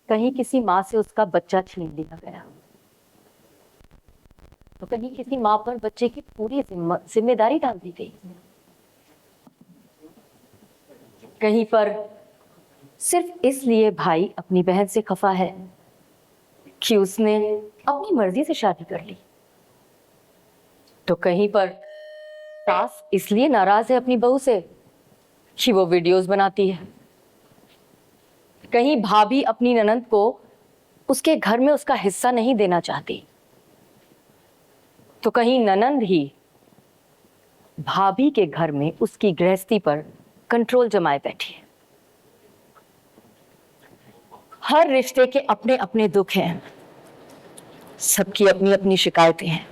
कहीं किसी माँ से उसका बच्चा छीन लिया गया, तो कहीं किसी माँ पर बच्चे की पूरी जिम्मेदारी डाल दी गई। कहीं पर सिर्फ इसलिए भाई अपनी बहन से खफा है कि उसने अपनी मर्जी से शादी कर ली। तो कहीं पर सास इसलिए नाराज है अपनी बहू से कि वो वीडियोस बनाती है। कहीं भाभी अपनी ननंद को उसके घर में उसका हिस्सा नहीं देना चाहती, तो कहीं ननंद ही भाभी के घर में उसकी गृहस्थी पर कंट्रोल जमाए बैठी है। हर रिश्ते के अपने अपने दुख हैं, सबकी अपनी अपनी शिकायतें हैं,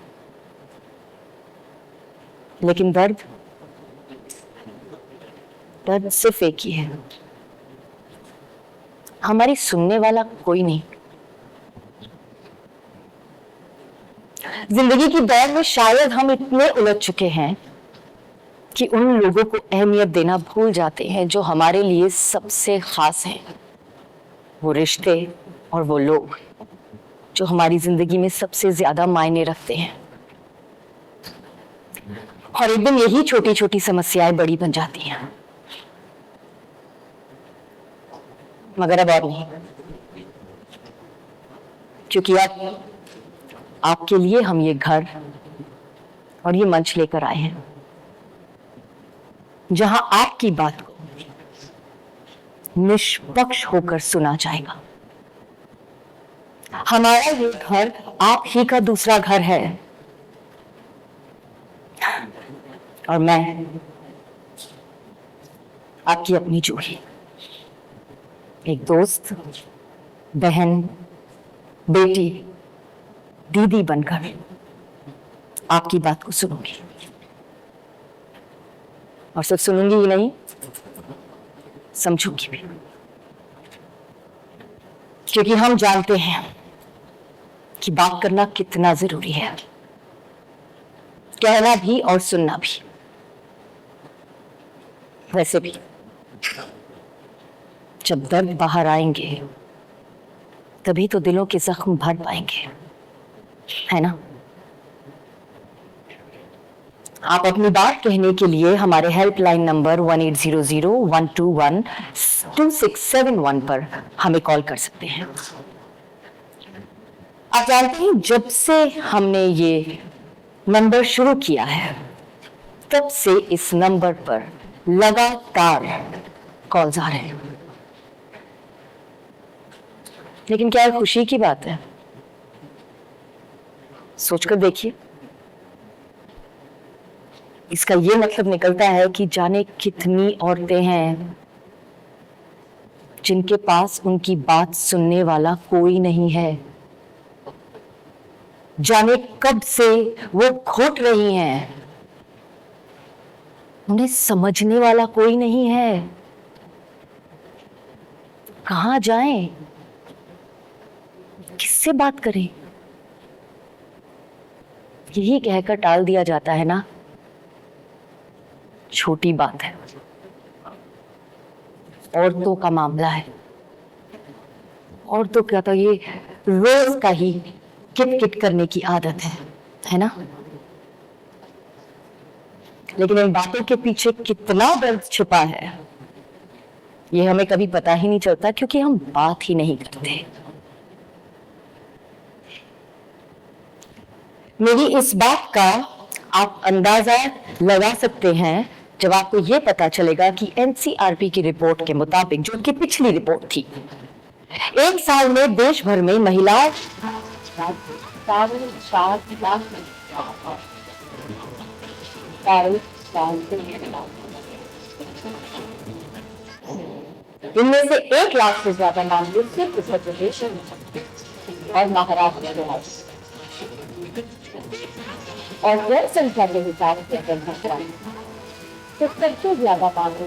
लेकिन दर्द सिर्फ एक ही है, हमारी सुनने वाला कोई नहीं। जिंदगी की दौड़ में शायद हम इतने उलझ चुके हैं कि उन लोगों को अहमियत देना भूल जाते हैं जो हमारे लिए सबसे खास हैं। वो रिश्ते और वो लोग जो हमारी जिंदगी में सबसे ज्यादा मायने रखते हैं। और एक दिन यही छोटी छोटी समस्याएं बड़ी बन जाती हैं। मगर अब और नहीं, क्योंकि अब आपके लिए हम ये घर और ये मंच लेकर आए हैं जहां आपकी बात को निष्पक्ष होकर सुना जाएगा। हमारा ये घर आप ही का दूसरा घर है और मैं आपकी अपनी जूही, एक दोस्त, बहन, बेटी, दीदी बनकर आपकी बात को सुनूंगी। और सिर्फ सुनूंगी ही नहीं, समझूंगी भी, क्योंकि हम जानते हैं कि बात करना कितना जरूरी है, कहना भी और सुनना भी। वैसे भी जब दर्द बाहर आएंगे तभी तो दिलों के जख्म भर पाएंगे, है ना? आप अपनी बात कहने के लिए हमारे हेल्पलाइन नंबर 1800-121-2671 पर हमें कॉल कर सकते हैं। आप जानते हैं, जब से हमने ये नंबर शुरू किया है तब से इस नंबर पर लगातार कॉल्स आ रहे हैं। लेकिन क्या खुशी की बात है, सोचकर देखिए, इसका ये मतलब निकलता है कि जाने कितनी औरतें हैं जिनके पास उनकी बात सुनने वाला कोई नहीं है। जाने कब से वो घुट रही हैं, उन्हें समझने वाला कोई नहीं है। कहां जाएं, किससे बात करें? यही कहकर टाल दिया जाता है ना, छोटी बात है, औरतों का मामला है। औरतों का तो ये रोज का ही किट किट करने की आदत है ना? लेकिन इन बातों के पीछे कितना दर्द छुपा है ये हमें कभी पता ही नहीं चलता, क्योंकि हम बात ही नहीं करते। मेरी इस बात का आप अंदाजा लगा सकते हैं जब आपको ये पता चलेगा कि एनसीआरबी की रिपोर्ट के मुताबिक, जो कि पिछली रिपोर्ट थी, एक साल में देश भर में महिलाओं इनमें से 1 लाख से ज्यादा मामले सिर्फ उत्तर प्रदेश और महाराष्ट्र में हैं। और जनसंख्या के हिसाब से अगर तो सबसे ज्यादा मामले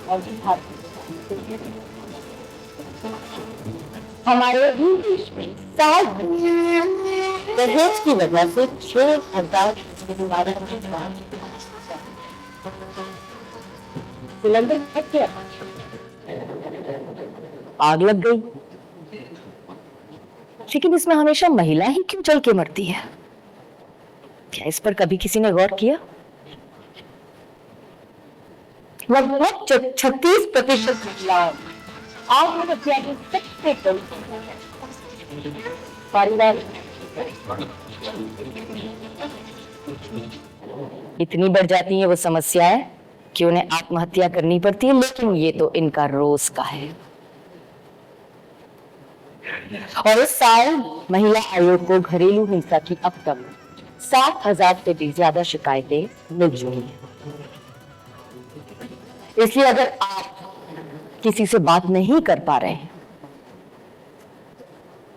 और बिहार हमारे ही देश में साल दहेज की वजह से 6,000 सिलेंडर फट गया, आग लग गई। लेकिन इसमें हमेशा महिला ही क्यों जल के मरती है? क्या इस पर कभी किसी ने गौर किया? लगभग 36% महिला आत्महत्या की सबसे कम परिवार इतनी बढ़ जाती है वो समस्याएं कि उन्हें आत्महत्या करनी पड़ती है। लेकिन ये तो इनका रोज का है। और इस साल महिला आयोग को घरेलू हिंसा की अब तक 60,000 से भी ज्यादा शिकायतें मिल चुकी हैं। इसलिए अगर आप किसी से बात नहीं कर पा रहे हैं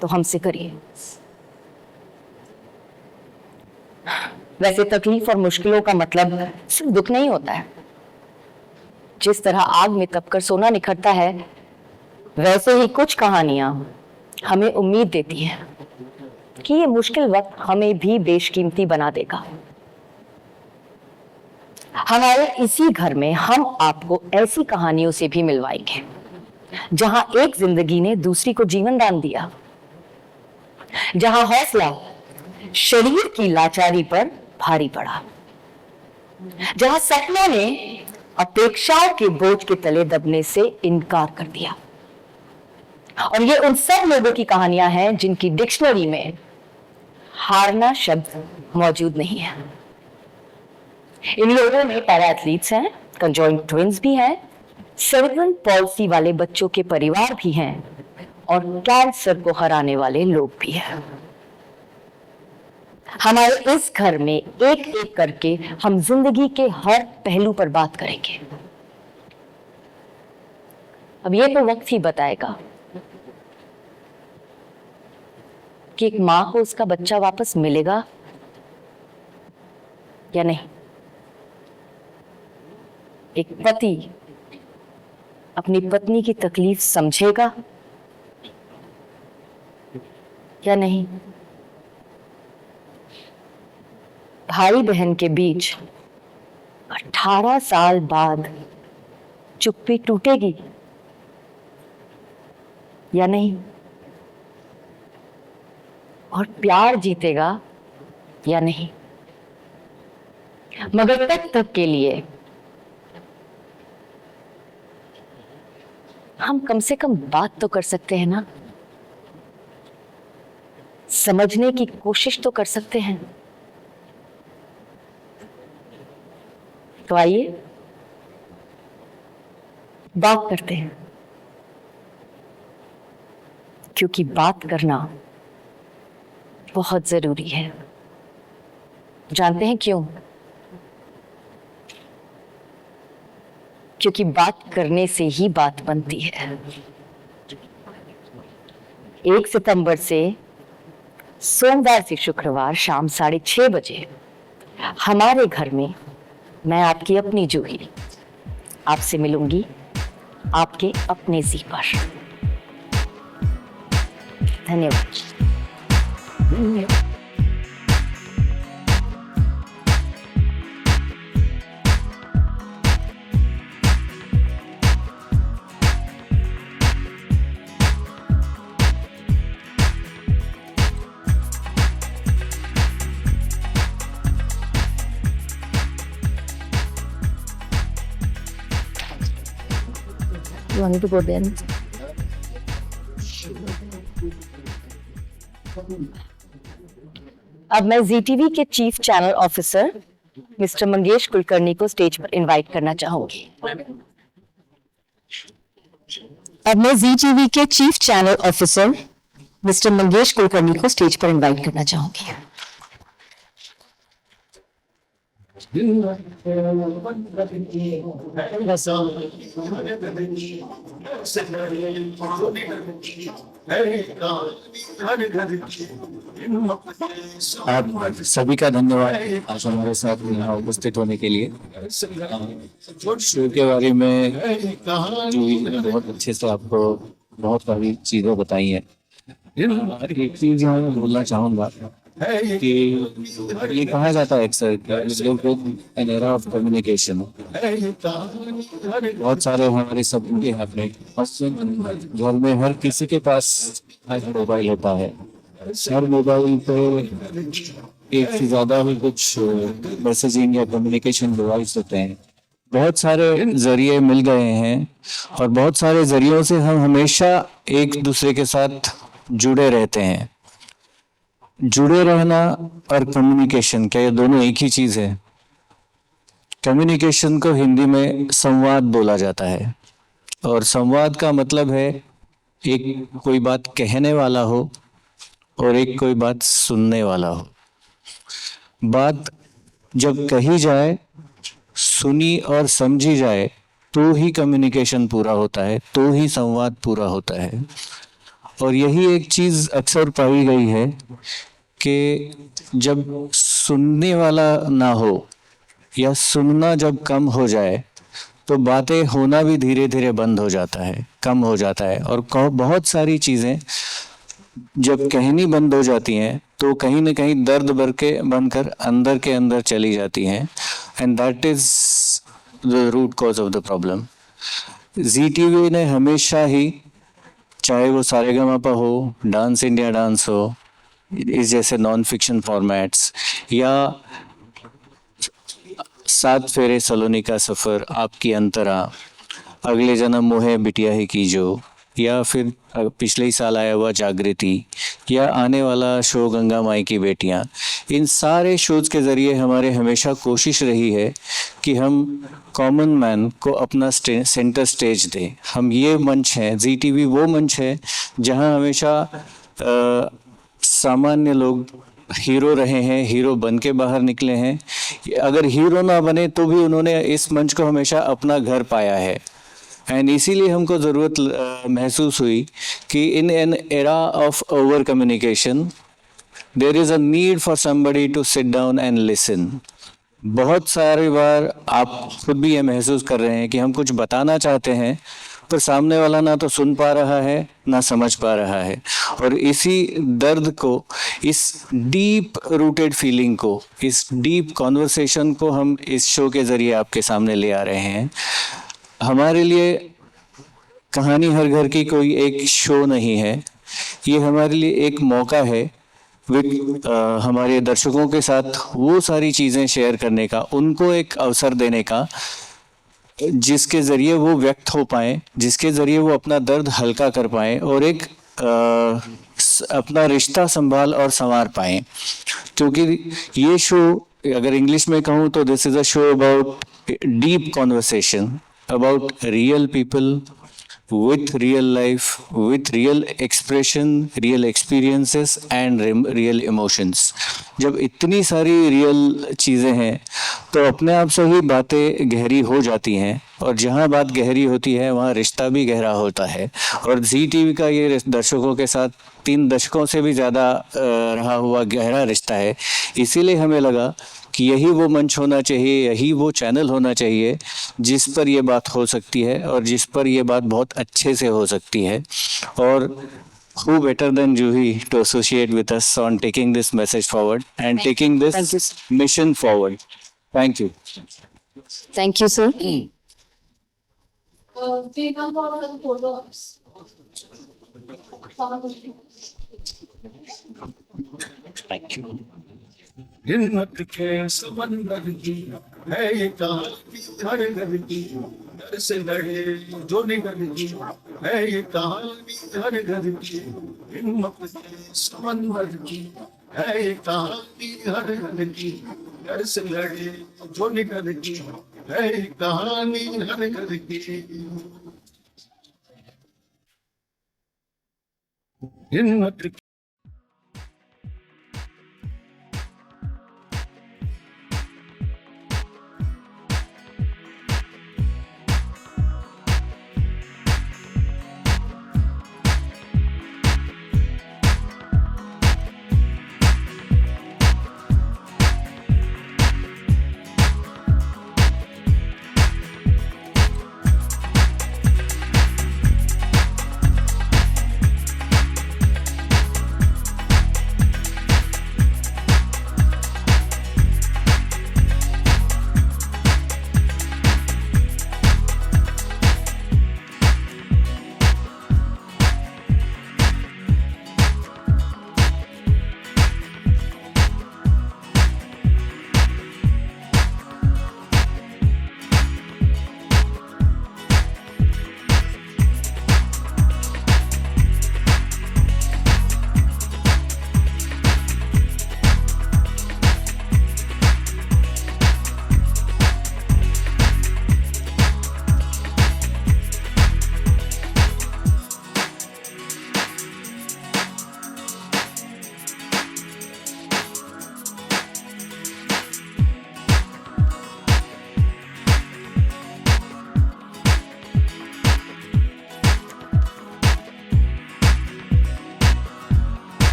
तो हमसे करिए। वैसे तकलीफ और मुश्किलों का मतलब सिर्फ दुख नहीं होता है। जिस तरह आग में तपकर सोना निखरता है, वैसे ही कुछ कहानियां हमें उम्मीद देती हैं कि ये मुश्किल वक्त हमें भी बेशकीमती बना देगा। हमारे इसी घर में हम आपको ऐसी कहानियों से भी मिलवाएंगे जहां एक जिंदगी ने दूसरी को जीवन दान दिया, जहां हौसला शरीर की लाचारी पर भारी पड़ा, जहां सपनों ने अपेक्षाओं के बोझ के तले दबने से इनकार कर दिया। और ये उन सब लोगों की कहानियां हैं जिनकी डिक्शनरी में हारना शब्द मौजूद नहीं है। इन लोगों में पैरा एथलीट्स हैं, कंजॉइंट ट्विंस भी हैं, सेरेब्रल पॉल्सी वाले बच्चों के परिवार भी हैं और कैंसर को हराने वाले लोग भी हैं। हमारे इस घर में एक एक करके हम जिंदगी के हर पहलू पर बात करेंगे। अब ये तो वक्त ही बताएगा कि एक मां को उसका बच्चा वापस मिलेगा या नहीं। एक पति अपनी पत्नी की तकलीफ समझेगा या नहीं। भाई बहन के बीच 18 साल बाद चुप्पी टूटेगी या नहीं। और प्यार जीतेगा या नहीं। मगर तब के लिए हम कम से कम बात तो कर सकते हैं ना, समझने की कोशिश तो कर सकते हैं। तो आइए बात करते हैं, क्योंकि बात करना बहुत जरूरी है। जानते हैं क्यों? क्योंकि बात करने से ही बात बनती है। 1 सितंबर से सोमवार से शुक्रवार शाम 6:30 बजे हमारे घर में मैं आपकी अपनी जूही आपसे मिलूंगी, आपके अपने जी पर। धन्यवाद। You want me to go there? अब मैं ZTV के chief channel officer mister Mangesh Kulkarni को स्टेज पर इनवाइट करना चाहूंगी। अब मैं ZTV के chief channel officer mister Mangesh Kulkarni को स्टेज पर इनवाइट करना चाहूंगी। आप सभी का धन्यवाद आज हमारे साथ यहाँ उपस्थित होने के लिए। शो के बारे में जो बहुत अच्छे से आपको बहुत सारी चीजें बताई हैं। एक चीज मैं बोलना चाहूँगा कि ये कहा जाता है अक्सर एन एरा ऑफ कम्युनिकेशन। बहुत सारे हमारे सबके हाथ में घर में हर किसी के पास आज मोबाइल होता है। हर मोबाइल पे एक से ज्यादा भी कुछ मैसेजिंग या कम्युनिकेशन डिवाइस होते हैं। बहुत सारे जरिए मिल गए हैं और बहुत सारे जरियों से हम हमेशा एक दूसरे के साथ जुड़े रहते हैं। जुड़े रहना और कम्युनिकेशन, क्या ये दोनों एक ही चीज है? कम्युनिकेशन को हिंदी में संवाद बोला जाता है और संवाद का मतलब है एक कोई बात कहने वाला हो और एक कोई बात सुनने वाला हो। बात जब कही जाए, सुनी और समझी जाए तो ही कम्युनिकेशन पूरा होता है, तो ही संवाद पूरा होता है। और यही एक चीज अक्सर पाई गई है कि जब सुनने वाला ना हो या सुनना जब कम हो जाए तो बातें होना भी धीरे धीरे बंद हो जाता है, कम हो जाता है। और बहुत सारी चीजें जब कहनी बंद हो जाती हैं तो कहीं ना कहीं दर्द भर के बनकर अंदर के अंदर चली जाती हैं, and that is the root cause of the problem. Zee TV ने हमेशा ही, चाहे वो सारेगामापा हो, डांस इंडिया डांस हो, इस जैसे नॉन फिक्शन फॉर्मेट्स, या 7 फेरे सलोनी का सफ़र, आपकी अंतरा, अगले जन्म मोहे बिटिया ही कीजो, या फिर पिछले ही साल आया हुआ जागृति, या आने वाला शो गंगा माई की बेटियां, इन सारे शोज के ज़रिए हमारे हमेशा कोशिश रही है कि हम कॉमन मैन को अपना सेंटर स्टेज दें। हम ये मंच है, जी टीवी वो मंच है जहां हमेशा सामान्य लोग हीरो रहे हैं, हीरो बन के बाहर निकले हैं। अगर हीरो ना बने तो भी उन्होंने इस मंच को हमेशा अपना घर पाया है। एंड इसीलिए हमको ज़रूरत महसूस हुई कि in an era of over communication there is a need for somebody to sit down and listen. बहुत सारी बार आप खुद भी ये महसूस कर रहे हैं कि हम कुछ बताना चाहते हैं पर सामने वाला ना तो सुन पा रहा है ना समझ पा रहा है। और इसी दर्द को, इस डीप रूटेड फीलिंग को, इस डीप कॉन्वर्सेशन को हम इस शो के ज़रिए आपके सामने ले आ रहे हैं। हमारे लिए कहानी हर घर की कोई एक शो नहीं है, ये हमारे लिए एक मौका है हमारे दर्शकों के साथ वो सारी चीज़ें शेयर करने का, उनको एक अवसर देने का जिसके ज़रिए वो व्यक्त हो पाएँ, जिसके ज़रिए वो अपना दर्द हल्का कर पाएँ और एक अपना रिश्ता संभाल और संवार पाएँ। क्योंकि ये शो, अगर इंग्लिश में कहूँ तो this is a show about deep conversation about real people with real life, with real expression, real experiences and real emotions। जब इतनी सारी रियल चीज़ें हैं तो अपने आप से ही बातें गहरी हो जाती हैं, और जहाँ बात गहरी होती है वहाँ रिश्ता भी गहरा होता है। और जी टीवी का ये दर्शकों के साथ 3 दशकों से भी ज़्यादा रहा हुआ गहरा रिश्ता है। इसीलिए हमें लगा कि यही वो मंच होना चाहिए, यही वो चैनल होना चाहिए जिस पर ये बात हो सकती है और जिस पर ये बात बहुत अच्छे से हो सकती है। और who better than Juhi to associate with us on taking this message forward and taking this mission forward. Thank you. Thank you, sir. Thank you. हिम्मत के समंदर की है ये कहानी हर घर की, डर से लड़े जो निडर की है ये कहानी हर घर की। हिम्मत के समंदर की है ये कहानी हर घर की, डर से लड़े जो निडर की है ये कहानी हर घर की। हिम्मत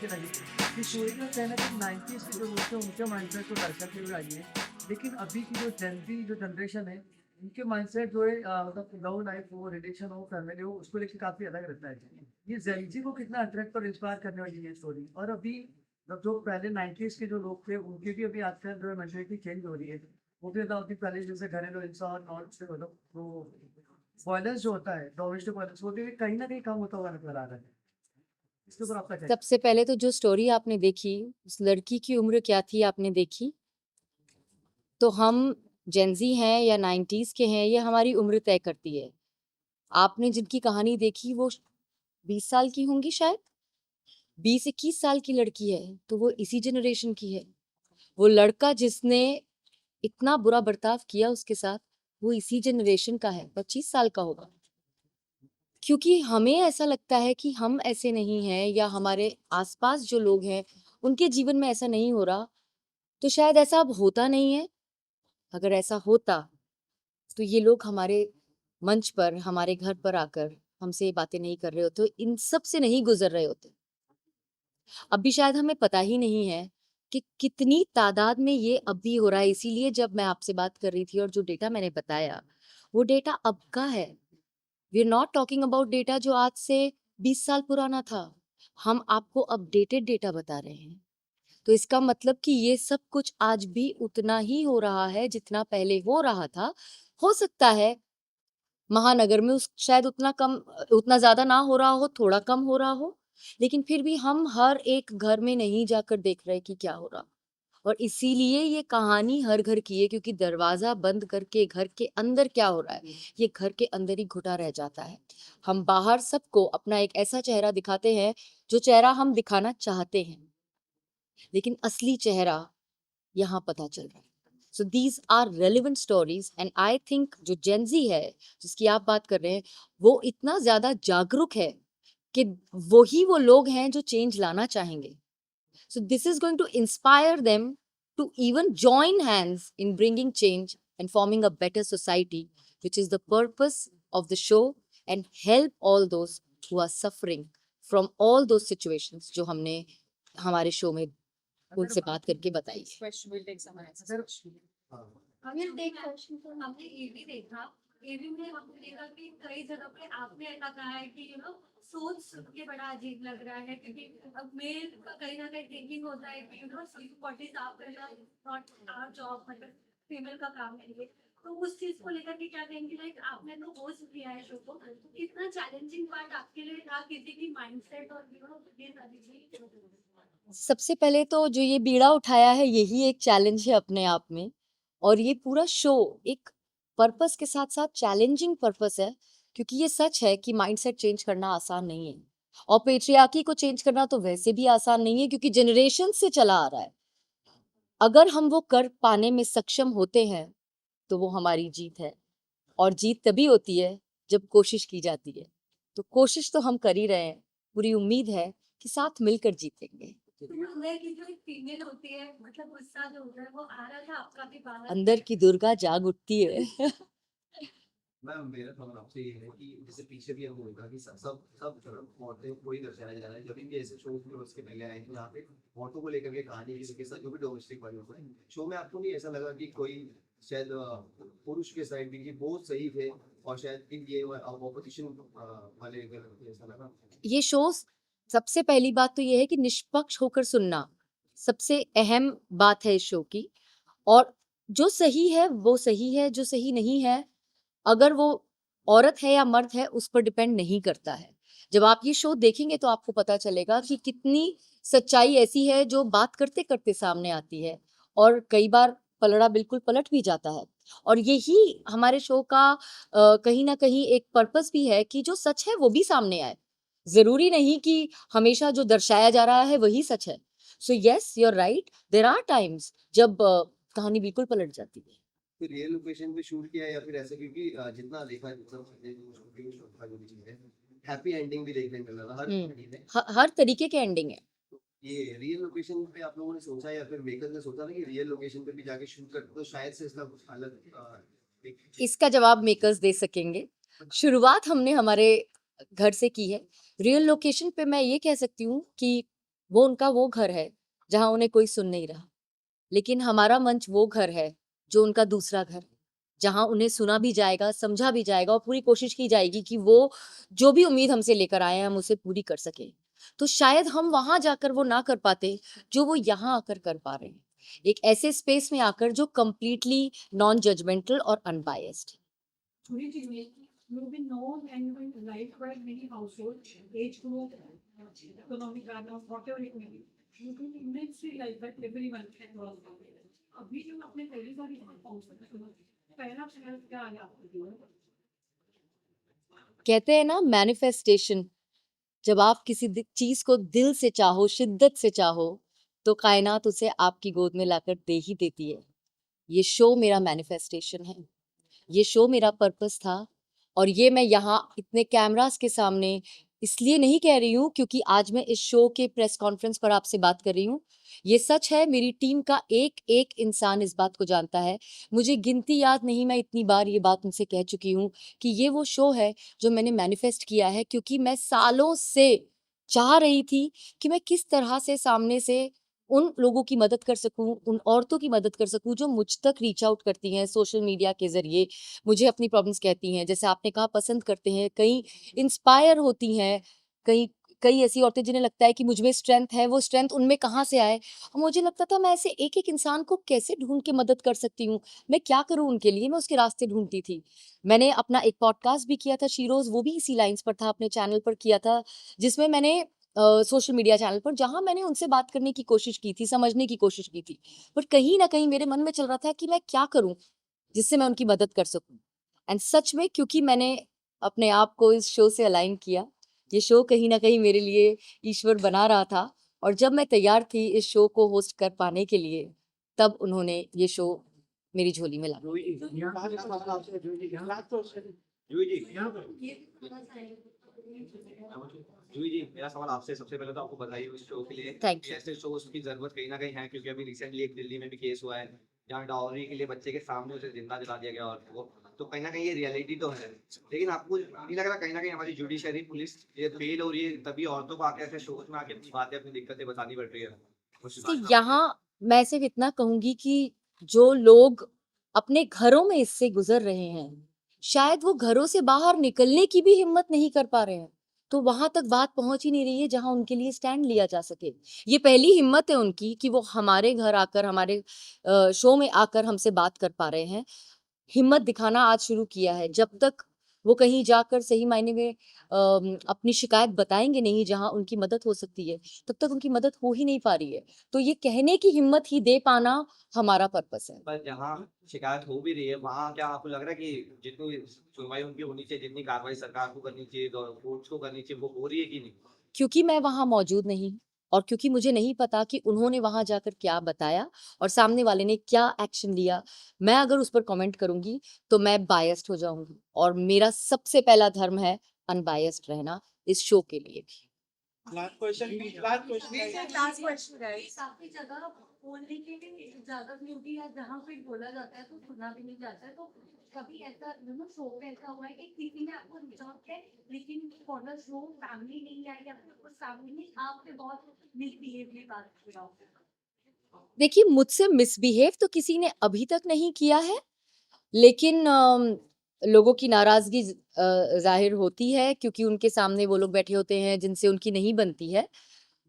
अच्छी लगी कि स्टोरी का कहना कि 90s के जो लोग थे उनके माइंडसेट को दर्शाते हुए आई है, लेकिन अभी की जो जेनजी जो जनरेशन है उनके माइंडसेट जो है मतलब लव लाइफ हो, रिलेशन हो, फैमिली हो, उसको लेकर काफी अलग रहता है। ये जेनजी को कितना अट्रैक्ट और इंस्पायर करने वाली है स्टोरी। और अभी मतलब जो पहले 90s के जो लोग थे उनकी भी अभी आजकल जो मेंटालिटी चेंज हो रही है। वो भी मतलब अभी पहले जैसे घरेलू हिंसा और नॉन से मतलब वो वायलेंस जो होता है, डोमेस्टिक वायलेंस, वो भी कहीं ना कहीं कम होता हुआ नजर आ रहा है। इसके ऊपर आपका क्या कहना है? सबसे पहले तो जो स्टोरी आपने देखी, उस लड़की की उम्र क्या थी आपने देखी? तो हम जेंजी हैं या 90s के हैं, ये हमारी उम्र तय करती है। आपने जिनकी कहानी देखी वो 20 साल की होंगी शायद, 20-21 साल की लड़की है, तो वो इसी जनरेशन की है। वो लड़का जिसने इतना बुरा बर्ताव किया उसके साथ, वो इसी जनरेशन का है, 25 साल का होगा। क्योंकि हमें ऐसा लगता है कि हम ऐसे नहीं हैं या हमारे आसपास जो लोग हैं उनके जीवन में ऐसा नहीं हो रहा, तो शायद ऐसा अब होता नहीं है। अगर ऐसा होता तो ये लोग हमारे मंच पर, हमारे घर पर आकर हमसे ये बातें नहीं कर रहे होते, इन सब से नहीं गुजर रहे होते। अभी शायद हमें पता ही नहीं है कि कितनी तादाद में ये अब भी हो रहा है। इसीलिए जब मैं आपसे बात कर रही थी और जो डेटा मैंने बताया, वो डेटा अब का है। We are not talking about data जो आज से 20 साल पुराना था। हम आपको अपडेटेड डेटा बता रहे हैं। तो इसका मतलब कि ये सब कुछ आज भी उतना ही हो रहा है जितना पहले हो रहा था। हो सकता है महानगर में उस शायद उतना ज्यादा ना हो रहा हो, थोड़ा कम हो रहा हो, लेकिन फिर भी हम हर एक घर में नहीं जाकर देख रहे कि क्या हो रहा। और इसीलिए ये कहानी हर घर की है, क्योंकि दरवाजा बंद करके घर के अंदर क्या हो रहा है ये घर के अंदर ही घुटा रह जाता है। हम बाहर सबको अपना एक ऐसा चेहरा दिखाते हैं जो चेहरा हम दिखाना चाहते हैं, लेकिन असली चेहरा यहाँ पता चल रहा है। So these are relevant stories and I think जो जेंजी है जिसकी आप बात कर रहे हैं, वो इतना ज्यादा जागरूक है कि वही वो लोग हैं जो चेंज लाना चाहेंगे। So this is going to inspire them to even join hands in bringing change and forming a better society, which is the purpose of the show, and help all those who are suffering from all those situations जो हमने हमारे show में उनसे बात करके बताई है। अनिल एक क्वेश्चन तो हमने ये भी देखा, एवी में हमने देखा कि कई जगह पे आपने ऐसा कहा है कि सोच सुन के बड़ा अजीब लग रहा है, क्योंकि अब मेल का कहीं ना कहीं थिंकिंग होता है कि बॉडी साफ करना नॉट आवर जॉब, मतलब फीमेल का काम है ये। तो उस चीज को लेकर के क्या कहेंगे, लाइक आपने तो होस्ट किया है शो को, तो कितना चैलेंजिंग पार्ट आपके लिए था किसी की माइंडसेट और ये सारी चीजें? सबसे पहले तो जो ये बीड़ा उठाया है यही एक चैलेंज है अपने आप में, और ये पूरा शो एक पर्पस के साथ साथ चैलेंजिंग पर्पस है, क्योंकि ये सच है कि माइंडसेट चेंज करना आसान नहीं है, और पेट्रियार्की को चेंज करना तो वैसे भी आसान नहीं है क्योंकि जनरेशन से चला आ रहा है। अगर हम वो कर पाने में सक्षम होते हैं तो वो हमारी जीत है, और जीत तभी होती है जब कोशिश की जाती है। तो कोशिश तो हम कर ही रहे हैं, पूरी उम्मीद है कि साथ मिलकर जीतेंगे। अंदर की जो एक फीमेल होती है, मतलब गुस्सा जो होता है वो आ रहा था आपका भी बाहर? अंदर की दुर्गा जाग उठती है। मैम मेरा सवाल आपसे ये है कि जैसे पीछे भी हमने देखा कि सब सब सब औरतें को ही दर्शाया जा रहा है। जब भी ऐसे शो में उसके पहले आए तो यहाँ पे औरतों को लेकर के कहानी किसी के साथ जो भी डोमेस्टिक वायलेंस है शो में, आपको नहीं ऐसा लगा कि कोई शायद पुरुष के साइड भी बहुत सही थे और शायद ये ऑपोजिशन वाले ऐसा लगा? ये शो, सबसे पहली बात तो ये है कि निष्पक्ष होकर सुनना सबसे अहम बात है इस शो की। और जो सही है वो सही है, जो सही नहीं है, अगर वो औरत है या मर्द है उस पर डिपेंड नहीं करता है। जब आप ये शो देखेंगे तो आपको पता चलेगा कि कितनी सच्चाई ऐसी है जो बात करते करते सामने आती है, और कई बार पलड़ा बिल्कुल पलट भी जाता है। और यही हमारे शो का कहीं ना कहीं एक पर्पस भी है कि जो सच है वो भी सामने आए। जरूरी नहीं कि हमेशा जो दर्शाया जा रहा है वही सच है। So yes, you are right, there are times जब कहानी बिल्कुल पलट जाती है। फिर रियल लोकेशन पे शूट किया या फिर ऐसे? क्योंकि जितना देखा है, मतलब हैप्पी एंडिंग भी देखने को मिल रहा था हर कहानी में। हर तरीके के एंडिंग है। ये रियल लोकेशन पे आप लोगों ने सोचा या फिर मेकर्स ने सोचा ना कि रियल लोकेशन पे भी जाके शूट करते तो शायद से इसका कुछ अलग इसका जवाब मेकर्स दे सकेंगे। शुरुआत हमने हमारे घर से की है। रियल लोकेशन पे मैं ये कह सकती हूँ कि वो उनका वो घर है जहां उन्हें कोई सुन नहीं रहा, लेकिन हमारा मंच वो घर है जो उनका दूसरा घर है, जहां उन्हें सुना भी जाएगा, समझा भी जाएगा और पूरी कोशिश की जाएगी कि वो जो भी उम्मीद हमसे लेकर आए हैं हम उसे पूरी कर सके। तो शायद हम वहां जाकर वो ना कर पाते जो वो यहाँ आकर कर पा रहे हैं, एक ऐसे स्पेस में आकर जो कंप्लीटली नॉन जजमेंटल और unbiased. Truly, you've been known and you've been liked by many households, age group, economic background, whatever it may be. You've been immensely liked by everyone across the world. अभी जो अपने पहली बार यहाँ पहुँच सकते हो, पहला ख्याल क्या आया आपके दिमाग में? कहते हैं ना मैनिफेस्टेशन, जब आप किसी चीज को दिल से चाहो, शिद्दत से चाहो, तो कायनात उसे आपकी गोद में लाकर दे ही देती है। ये शो मेरा मैनिफेस्टेशन है, ये शो मेरा पर्पस था और ये मैं यहाँ इतने कैमरास के सामने इसलिए नहीं कह रही हूँ क्योंकि आज मैं इस शो के प्रेस कॉन्फ्रेंस पर आपसे बात कर रही हूँ। ये सच है, मेरी टीम का एक एक इंसान इस बात को जानता है। मुझे गिनती याद नहीं, मैं इतनी बार ये बात उनसे कह चुकी हूँ कि ये वो शो है जो मैंने मैनिफेस्ट किया है, क्योंकि मैं सालों से चाह रही थी कि मैं किस तरह से सामने से उन लोगों की मदद कर सकूं, उन औरतों की मदद कर सकूं जो मुझ तक रीच आउट करती हैं सोशल मीडिया के जरिए, मुझे अपनी प्रॉब्लम्स कहती हैं, जैसे आपने कहा पसंद करते हैं, कई इंस्पायर होती हैं, कई कई ऐसी औरतें जिन्हें लगता है कि मुझ में स्ट्रेंथ है, वो स्ट्रेंथ उनमें कहाँ से आए। और मुझे लगता था मैं ऐसे एक एक इंसान को कैसे ढूंढ के मदद कर सकती हूँ, मैं क्या करूँ उनके लिए, मैं उसके रास्ते ढूंढती थी। मैंने अपना एक पॉडकास्ट भी किया था शीरोज, वो भी इसी लाइंस पर था, अपने चैनल पर किया था, जिसमें मैंने सोशल मीडिया चैनल पर, जहां मैंने उनसे बात करने की कोशिश की थी, समझने की कोशिश की थी, पर कहीं ना कहीं मेरे मन में चल रहा था कि मैं क्या करूं जिससे मैं उनकी मदद कर सकूं। एंड सच में क्योंकि मैंने अपने आप को इस शो से अलाइन किया, ये शो कहीं ना कहीं मेरे लिए ईश्वर बना रहा था, और जब मैं तैयार थी इस शो को होस्ट कर पाने के लिए, तब उन्होंने ये शो मेरी झोली में ला दिया। जूही जी, ये भी थोड़ा सा है। जूही जी, मेरा सवाल आपसे सबसे पहले तो आपको बधाई हो इस शो के लिए। Thank you. ऐसे शोज की जरूरत कहीं ना कहीं है, क्योंकि अभी रिसेंटली एक दिल्ली में भी केस हुआ है जहाँ डाउरी के लिए बच्चे के सामने उसे जिंदा जला दिया गया औरत को। तो कहीं ना कहीं ये रियलिटी तो है, लेकिन आपको नहीं लग रहा कहीं ना कहीं हमारी जुडिशरी पुलिस ये फेल हो रही है, तभी औरतों को आके ऐसे शोज में आके अपनी बातें, अपनी दिक्कतें बतानी पड़ रही है? तो यहाँ मैं सिर्फ इतना कहूंगी कि जो लोग अपने घरों में इससे गुजर रहे हैं, शायद वो घरों से बाहर निकलने की भी हिम्मत नहीं कर पा रहे हैं, तो वहां तक बात पहुंच ही नहीं रही है जहां उनके लिए स्टैंड लिया जा सके। ये पहली हिम्मत है उनकी कि वो हमारे घर आकर, हमारे शो में आकर हमसे बात कर पा रहे हैं। हिम्मत दिखाना आज शुरू किया है। जब तक वो कहीं जाकर सही मायने में अपनी शिकायत बताएंगे नहीं जहां उनकी मदद हो सकती है, तब तक उनकी मदद हो ही नहीं पा रही है। तो ये कहने की हिम्मत ही दे पाना हमारा पर्पस है। पर जहाँ शिकायत हो भी रही है, वहाँ क्या आपको लग रहा है कि जितनी सुनवाई उनकी होनी चाहिए, जितनी कार्रवाई सरकार को करनी चाहिए, कोर्ट्स को करनी चाहिए, वो हो रही है कि नहीं? क्योंकि मैं वहां मौजूद नहीं और क्योंकि मुझे नहीं पता कि उन्होंने वहां जाकर क्या बताया और सामने वाले ने क्या एक्शन लिया, मैं अगर उस पर कमेंट करूंगी तो मैं बायस्ड हो जाऊंगी, और मेरा सबसे पहला धर्म है अनबायस्ड रहना इस शो के लिए भी। Last question, please. Last question. Last question guys, काफी जगह बोलने के लिए ज्यादा ब्यूटी है, जहाँ पे बोला जाता है तो सुना भी नहीं जाता है। तो कभी ऐसा शो में ऐसा हुआ है कि किसी ने आपको रीच आउट किया लेकिन फॉर द शो फैमिली नहीं आई, या फिर उस फैमिली ने आपसे बहुत मिसबिहेव बात किया? देखिए, मुझसे मिसबिहेव तो किसी ने अभी तक नहीं किया है, लेकिन लोगों की नाराजगी जाहिर होती है क्योंकि उनके सामने वो लोग बैठे होते हैं जिनसे उनकी नहीं बनती है।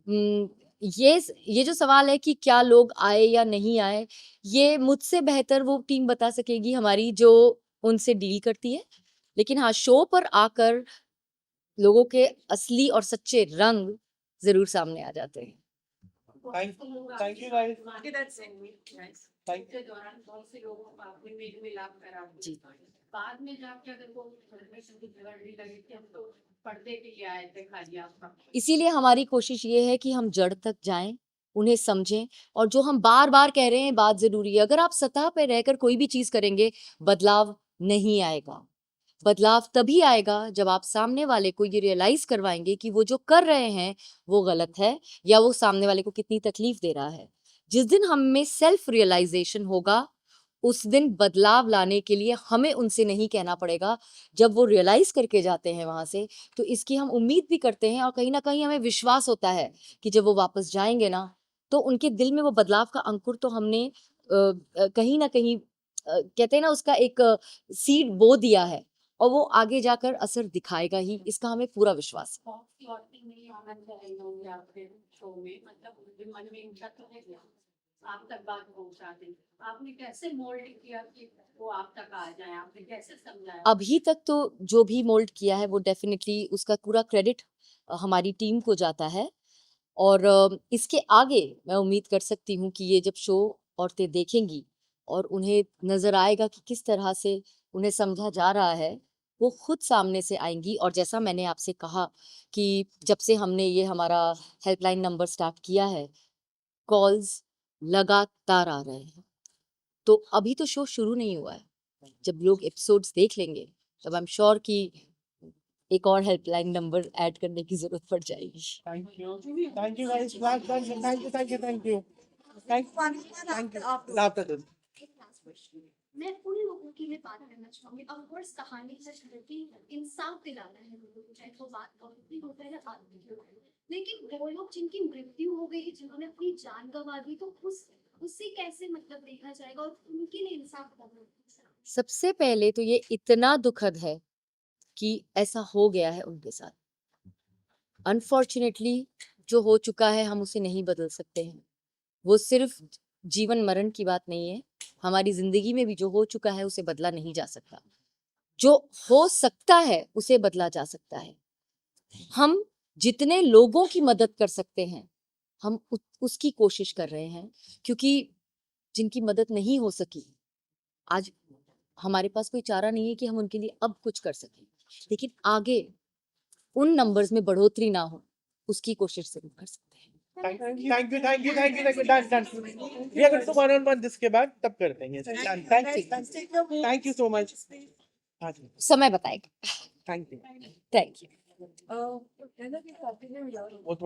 उम, ये जो सवाल है कि क्या लोग आए या नहीं आए, ये मुझसे बेहतर वो टीम बता सकेगी हमारी जो उनसे डील करती है। लेकिन हाँ, शो पर आकर लोगों के असली और सच्चे रंग ज़रूर सामने आ जाते हैं। Thank you, guys. Thank के दौरान बहुत से लोगों को आपने मेल मिलाप करा जी। बाद में जाके अगर वो परमिशन की जगह नहीं लगी कि हम तो पर्दे के लिए आए थे खाली आपका। इसीलिए हमारी कोशिश ये है कि हम जड़ तक जाएं, उन्हें समझें, और जो हम बार बार कह रहे हैं बात जरूरी है। अगर आप सतह पर रहकर कोई भी चीज करेंगे, बदलाव नहीं आएगा। बदलाव तभी आएगा जब आप सामने वाले को ये रियलाइज करवाएंगे कि वो जो कर रहे हैं वो गलत है, या वो सामने वाले को कितनी तकलीफ दे रहा है। जिस दिन हम में सेल्फ रियलाइजेशन होगा, उस दिन बदलाव लाने के लिए हमें उनसे नहीं कहना पड़ेगा। जब वो रियलाइज करके जाते हैं वहां से, तो इसकी हम उम्मीद भी करते हैं और कहीं ना कहीं हमें विश्वास होता है कि जब वो वापस जाएंगे ना, तो उनके दिल में वो बदलाव का अंकुर तो हमने कहीं ना कहीं कहते हैं ना, उसका एक सीड बो दिया है और वो आगे जाकर असर दिखाएगा ही, इसका हमें पूरा विश्वास है। प्लॉटिंग नहीं आना चाहिए होंगे आपके शो में, मतलब मन में इच्छा तो है आप तक बात पहुंचा दें। आपने कैसे मोल्ड किया कि वो आप तक आ जाए, आपने कैसे समझाया? अभी तक तो जो भी मोल्ड किया है वो डेफिनेटली उसका पूरा क्रेडिट हमारी टीम को जाता है। और इसके आगे मैं उम्मीद कर सकती हूँ कि ये जब शो औरतें देखेंगी और उन्हें नजर आएगा कि किस तरह से उन्हें समझा जा रहा है, वो खुद सामने से आएंगी। और जैसा मैंने आपसे कहा कि जब से हमने ये हमारा हेल्पलाइन नंबर स्टार्ट किया है, कॉल्स लगातार आ रहे हैं। तो अभी तो शो शुरू नहीं हुआ है, जब लोग एपिसोड्स देख लेंगे तब आई एम श्योर कि एक और हेल्पलाइन नंबर ऐड करने की जरूरत पड़ जाएगी। Thank you. Thank you guys. Thank you. Thank you. After this. मैं उन लोगों की भी बात करना चाहूंगी। ऑफ कोर्स कहानी से कि इंसाफ दिलाना है लोगों को, चाहे वो बात औरत होता है या आदमी की होता है। लेकिन वो लोग जिनकी मृत्यु हो गई, जिन्होंने अपनी जान गंवा दी, तो उससे कैसे मतलब देखा जाएगा और उनके लिए इंसाफ करना। सबसे पहले तो ये इतना दुखद है कि ऐसा हो गया है उनके साथ। अनफॉर्चुनेटली जो हो चुका है हम उसे नहीं बदल सकते हैं। वो सिर्फ जीवन मरण की बात नहीं है, हमारी जिंदगी में भी जो हो चुका है उसे बदला नहीं जा सकता। जो हो सकता है उसे बदला जा सकता है। हम जितने लोगों की मदद कर सकते हैं हम उसकी कोशिश कर रहे हैं, क्योंकि जिनकी मदद नहीं हो सकी, आज हमारे पास कोई चारा नहीं है कि हम उनके लिए अब कुछ कर सकें, लेकिन आगे उन नंबर्स में बढ़ोतरी ना हो उसकी कोशिश जरूर कर सकते हैं। Thank you. Done. We are going to one-on-one जिसके बाद तब करते हैं। Thank you so much. समय बताएगा। Thank you. Thank you. वो थोड़ा